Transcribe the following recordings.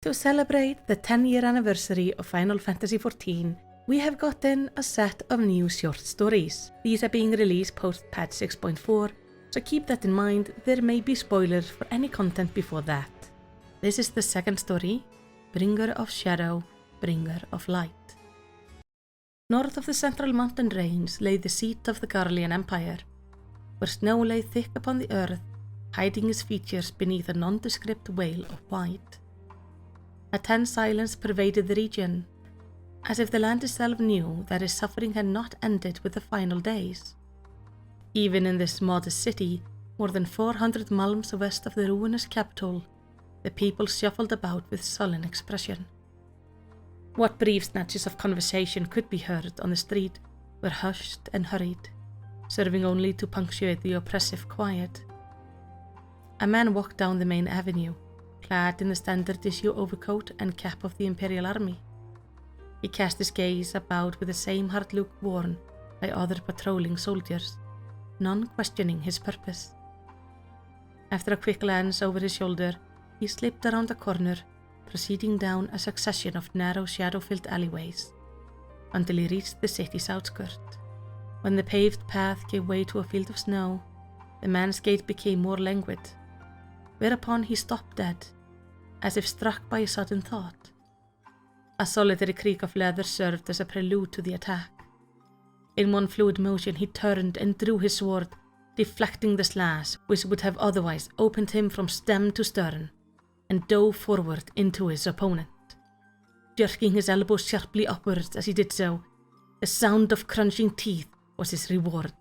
To celebrate the 10-year anniversary of Final Fantasy XIV, we have gotten a set of new short stories. These are being released post-patch 6.4, so keep that in mind. There may be spoilers for any content before that. This is the second story, Bringer of Shadow, Bringer of Light. North of the central mountain range lay the seat of the Garlean Empire, where snow lay thick upon the earth, hiding its features beneath a nondescript veil of white. A tense silence pervaded the region, as if the land itself knew that its suffering had not ended with the final days. Even in this modest city, more than 400 miles west of the ruinous capital, the people shuffled about with sullen expression. What brief snatches of conversation could be heard on the street were hushed and hurried, serving only to punctuate the oppressive quiet. A man walked down the main avenue, clad in the standard issue overcoat and cap of the Imperial Army. He cast his gaze about with the same hard look worn by other patrolling soldiers, none questioning his purpose. After a quick glance over his shoulder, he slipped around a corner, proceeding down a succession of narrow shadow-filled alleyways, until he reached the city's outskirts. When the paved path gave way to a field of snow, the man's gait became more languid, whereupon he stopped dead, as if struck by a sudden thought. A solitary creak of leather served as a prelude to the attack. In one fluid motion he turned and drew his sword, deflecting the slash which would have otherwise opened him from stem to stern, and dove forward into his opponent. Jerking his elbows sharply upwards as he did so, the sound of crunching teeth was his reward.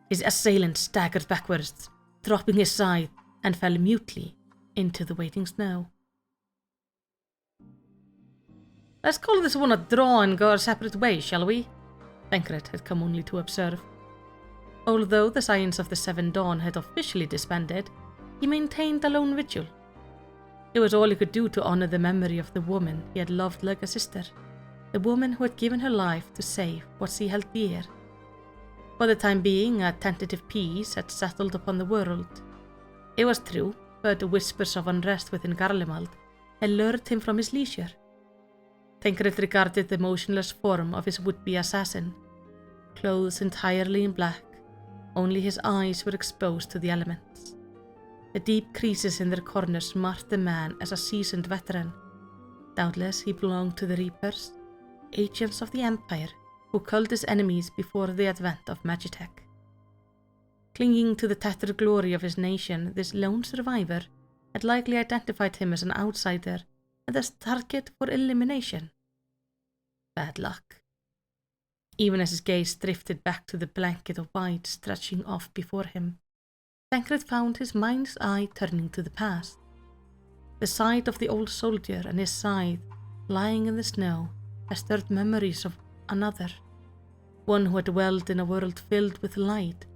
His assailant staggered backwards, dropping his scythe, and fell mutely into the waiting snow. "Let's call this one a draw and go our separate ways, shall we?" Thancred had come only to observe. Although the Science of the Seven Dawn had officially disbanded, he maintained a lone vigil. It was all he could do to honor the memory of the woman he had loved like a sister, the woman who had given her life to save what she held dear. For the time being, a tentative peace had settled upon the world. It was true, but the whispers of unrest within Garlemald had lured him from his leisure. Thancred regarded the motionless form of his would-be assassin. Clothed entirely in black, only his eyes were exposed to the elements. The deep creases in their corners marked the man as a seasoned veteran. Doubtless he belonged to the Reapers, agents of the Empire who culled his enemies before the advent of Magitech. Clinging to the tattered glory of his nation, this lone survivor had likely identified him as an outsider and as target for elimination. Bad luck. Even as his gaze drifted back to the blanket of white stretching off before him, Thancred found his mind's eye turning to the past. The sight of the old soldier and his scythe lying in the snow had stirred memories of another, one who had dwelled in a world filled with light,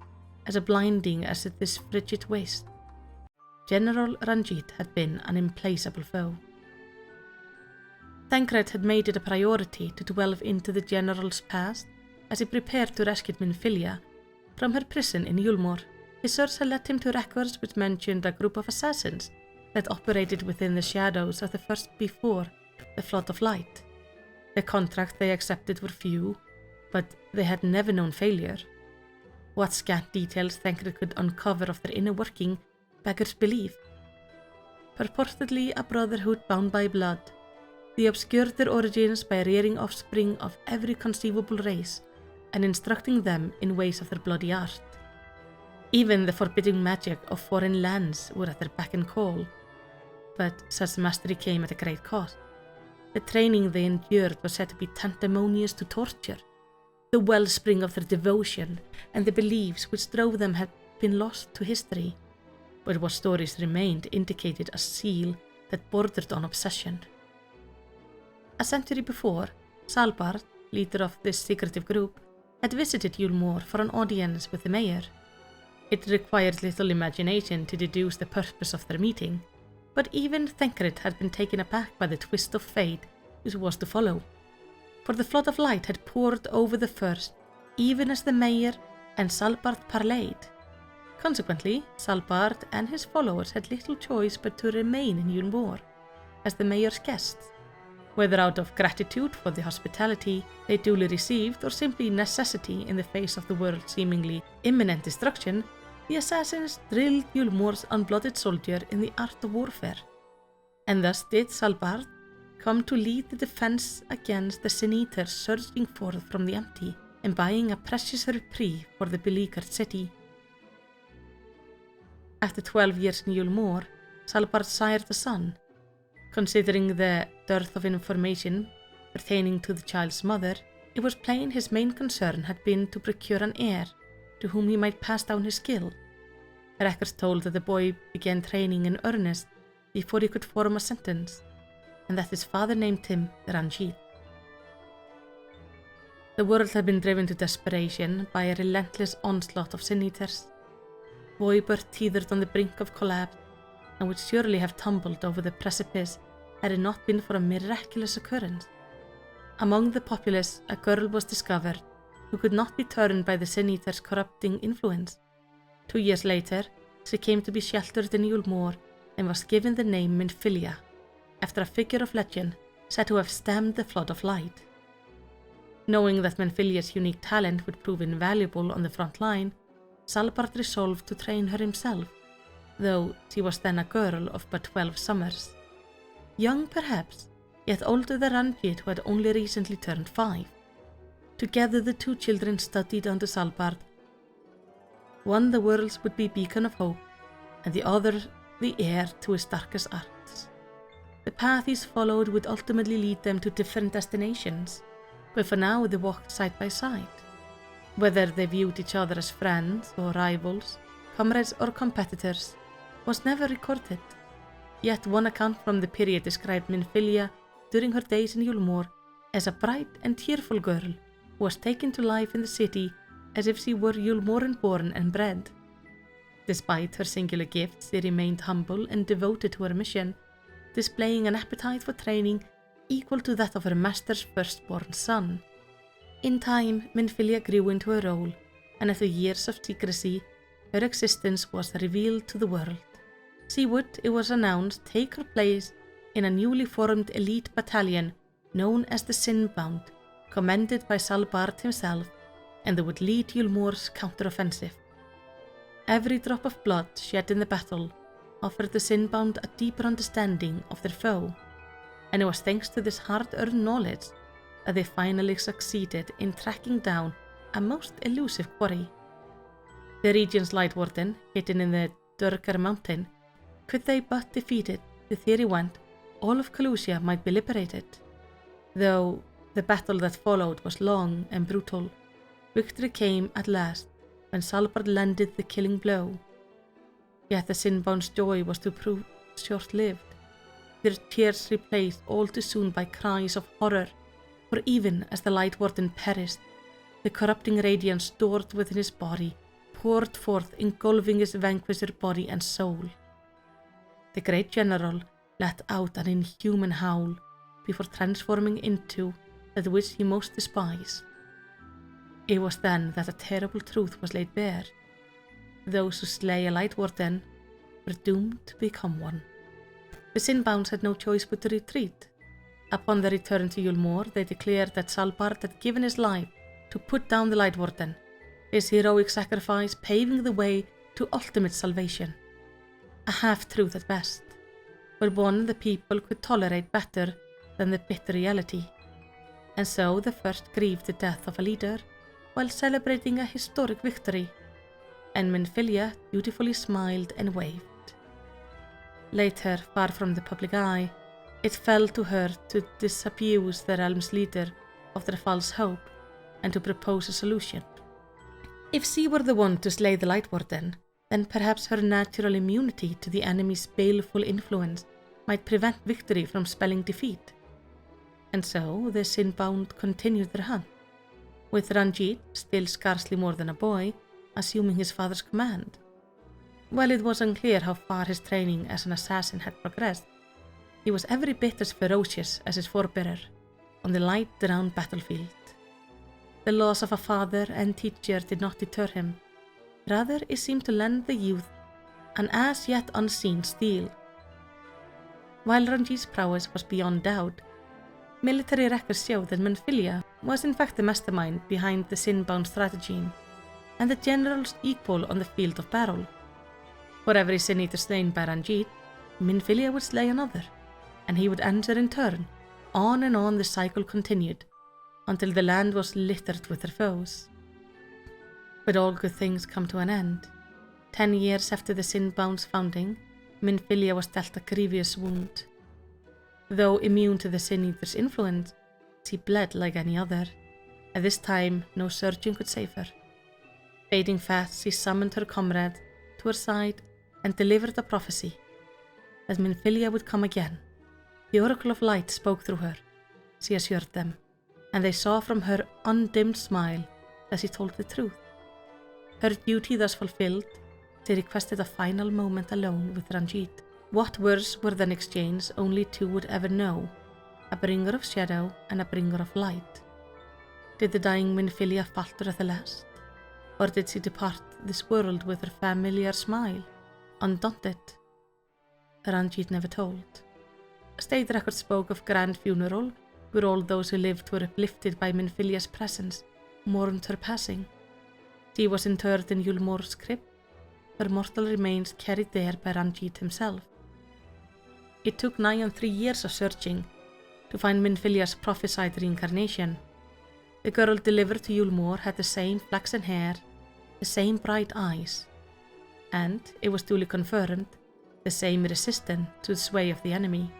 as blinding as this frigid waste. General Ranjit had been an implacable foe. Thancred had made it a priority to delve into the General's past as he prepared to rescue Minfilia from her prison in Yulmore. His search had led him to records which mentioned a group of assassins that operated within the shadows of the first before the Flood of Light. The contracts they accepted were few, but they had never known failure. What scant details Thancred could uncover of their inner working beggars belief. Purportedly a brotherhood bound by blood, they obscured their origins by rearing offspring of every conceivable race and instructing them in ways of their bloody art. Even the forbidding magic of foreign lands were at their beck and call, but such mastery came at a great cost. The training they endured was said to be tantamountous to torture. The wellspring of their devotion and the beliefs which drove them had been lost to history, but what stories remained indicated a zeal that bordered on obsession. A century before, Salbart, leader of this secretive group, had visited Yulmore for an audience with the mayor. It required little imagination to deduce the purpose of their meeting, but even Thancred had been taken aback by the twist of fate which was to follow. For the flood of light had poured over the first, even as the mayor and Salbart parleyed. Consequently, Salbart and his followers had little choice but to remain in Yulmore, as the mayor's guests. Whether out of gratitude for the hospitality they duly received or simply necessity in the face of the world's seemingly imminent destruction, the assassins drilled Yulmor's unblooded soldier in the art of warfare. And thus did Salbard come to lead the defense against the Sin-Eaters surging forth from the empty and buying a precious reprieve for the beleaguered city. After 12 years in Yulmor, Salbard sired a son. Considering the dearth of information pertaining to the child's mother, it was plain his main concern had been to procure an heir to whom he might pass down his skill. Records told that the boy began training in earnest before he could form a sentence, and that his father named him Ranjit. The world had been driven to desperation by a relentless onslaught of Sin-Eaters. Voibert teetered on the brink of collapse and would surely have tumbled over the precipice had it not been for a miraculous occurrence. Among the populace, a girl was discovered who could not be turned by the Sin-Eaters' corrupting influence. 2 years later, she came to be sheltered in Yulmor and was given the name Minfilia, after a figure of legend said to have stemmed the flood of light. Knowing that Minfilia's unique talent would prove invaluable on the front line, Salbard resolved to train her himself, though she was then a girl of but 12 summers. Young perhaps, yet older than Ranjit, who had only recently turned 5. Together the two children studied under Salbard. One the world's would-be beacon of hope, and the other the heir to his darkest arts. The path he's followed would ultimately lead them to different destinations, but for now they walked side by side. Whether they viewed each other as friends or rivals, comrades or competitors, was never recorded. Yet one account from the period described Minfilia during her days in Yulmor as a bright and cheerful girl who was taken to life in the city as if she were Yulmoran born and bred. Despite her singular gifts, she remained humble and devoted to her mission, displaying an appetite for training equal to that of her master's firstborn son. In time, Minfilia grew into her role, and after years of secrecy, her existence was revealed to the world. She would, it was announced, take her place in a newly formed elite battalion known as the Sinbound, commanded by Salbard himself, and they would lead Yulmor's counteroffensive. Every drop of blood shed in the battle offered the Sinbound a deeper understanding of their foe, and it was thanks to this hard-earned knowledge that they finally succeeded in tracking down a most elusive quarry. The region's Light Warden, hidden in the Durgar mountain, could they but defeat it, the theory went, all of Kalusia might be liberated. Though the battle that followed was long and brutal, victory came at last when Salbard landed the killing blow. Yet the Sinbound's joy was to prove short-lived, their tears replaced all too soon by cries of horror, for even as the Light Warden perished, the corrupting radiance stored within his body poured forth, engulfing his vanquisher body and soul. The great general let out an inhuman howl before transforming into that which he most despised. It was then that a terrible truth was laid bare. Those who slay a Light Warden were doomed to become one. The Sinbounds had no choice but to retreat. Upon their return to Yulmor, they declared that Salbard had given his life to put down the Light Warden, his heroic sacrifice paving the way to ultimate salvation. A half-truth at best, but one the people could tolerate better than the bitter reality. And so the first grieved the death of a leader, while celebrating a historic victory, and Minfilia dutifully smiled and waved. Later, far from the public eye, it fell to her to disabuse the realm's leader of their false hope and to propose a solution. If she were the one to slay the Light Warden, then perhaps her natural immunity to the enemy's baleful influence might prevent victory from spelling defeat. And so the Sinbound continued their hunt, with Ranjit, still scarcely more than a boy, assuming his father's command. While it was unclear how far his training as an assassin had progressed, he was every bit as ferocious as his forebearer on the light-drowned battlefield. The loss of a father and teacher did not deter him. Rather, it seemed to lend the youth an as yet unseen steel. While Ranjit's prowess was beyond doubt, military records show that Minfilia was in fact the mastermind behind the sin-bound stratageme, and the general's equal on the field of battle. For every Sin Eater slain by Ranjit, Minfilia would slay another, and he would answer in turn. On and on the cycle continued, until the land was littered with their foes. But all good things come to an end. 10 years after the Sin-bound's founding, Minfilia was dealt a grievous wound. Though immune to the Sin Eater's influence, she bled like any other. At this time, no surgeon could save her. Fading fast, she summoned her comrade to her side and delivered a prophecy that Minfilia would come again. The Oracle of Light spoke through her, she assured them, and they saw from her undimmed smile that she told the truth. Her duty thus fulfilled, she requested a final moment alone with Ranjit. What words were then exchanged only two would ever know, a bringer of shadow and a bringer of light. Did the dying Minfilia falter at the last, or did she depart this world with her familiar smile, undaunted? Ranjit never told. State records spoke of grand funeral, where all those who lived were uplifted by Minfilia's presence, mourned her passing. She was interred in Yulmor's crypt, her mortal remains carried there by Ranjit himself. It took nigh on 3 years of searching to find Minfilia's prophesied reincarnation. The girl delivered to Yulmor had the same flaxen hair, the same bright eyes, and, it was duly confirmed, the same resistance to the sway of the enemy.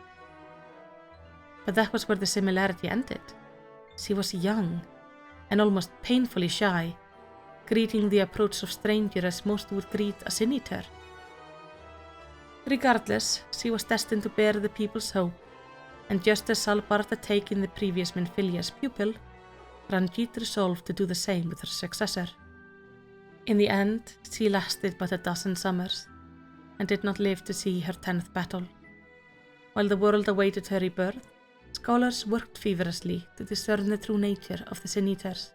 But that was where the similarity ended. She was young, and almost painfully shy, greeting the approach of strangers as most would greet a Sin Eater. Regardless, she was destined to bear the people's hope, and just as Salbard had taken the previous Minfilia's pupil, Ranjit resolved to do the same with her successor. In the end, she lasted but a dozen summers, and did not live to see her 10th battle. While the world awaited her rebirth, scholars worked feverishly to discern the true nature of the Sin Eaters,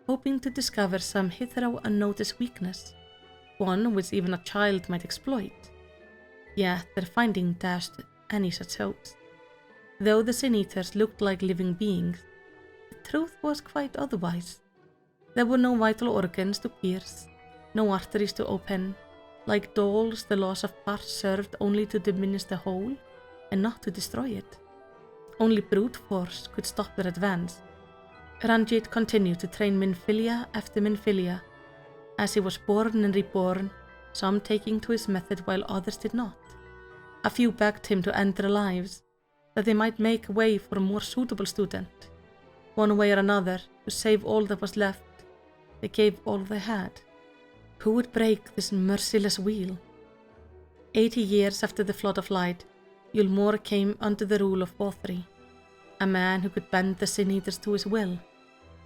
hoping to discover some hitherto unnoticed weakness, one which even a child might exploit. Yet their finding dashed any such hopes. Though the Sin Eaters looked like living beings, the truth was quite otherwise. There were no vital organs to pierce, no arteries to open. Like dolls, the loss of parts served only to diminish the whole, and not to destroy it. Only brute force could stop their advance. Ranjit continued to train Minfilia after Minfilia, as he was born and reborn, some taking to his method while others did not. A few begged him to end their lives, that they might make way for a more suitable student. One way or another, to save all that was left, they gave all they had. Who would break this merciless wheel? 80 years after the Flood of Light, Yulmor came under the rule of Bothri, a man who could bend the Sin Eaters to his will,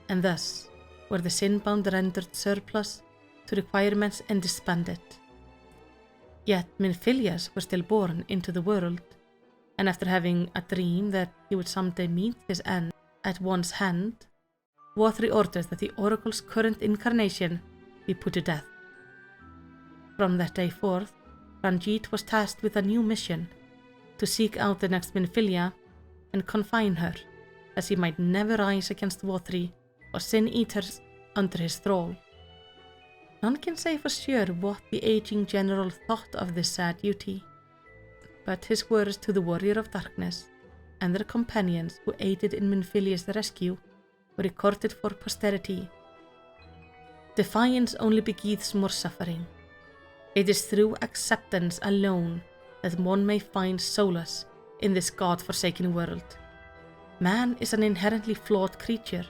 and thus were the Sin-bound rendered surplus to requirements and disbanded. Yet Minfilias were still born into the world, and after having a dream that he would someday meet his end at one's hand, Bothri ordered that the Oracle's current incarnation be put to death. From that day forth, Ranjit was tasked with a new mission, to seek out the next Minfilia and confine her, as he might never rise against Bothri or Sin Eaters under his thrall. None can say for sure what the aging general thought of this sad duty, but his words to the Warrior of Darkness and their companions who aided in Minfilia's rescue were recorded for posterity. Defiance only begets more suffering. It is through acceptance alone that one may find solace in this God-forsaken world. Man is an inherently flawed creature.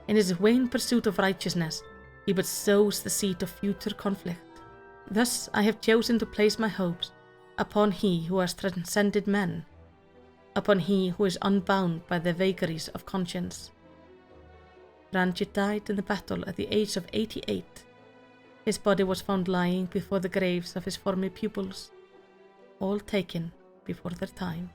In his vain pursuit of righteousness, he but sows the seed of future conflict. Thus I have chosen to place my hopes upon he who has transcended men, upon he who is unbound by the vagaries of conscience. Ranjit died in the battle at the age of 88. His body was found lying before the graves of his former pupils, all taken before their time.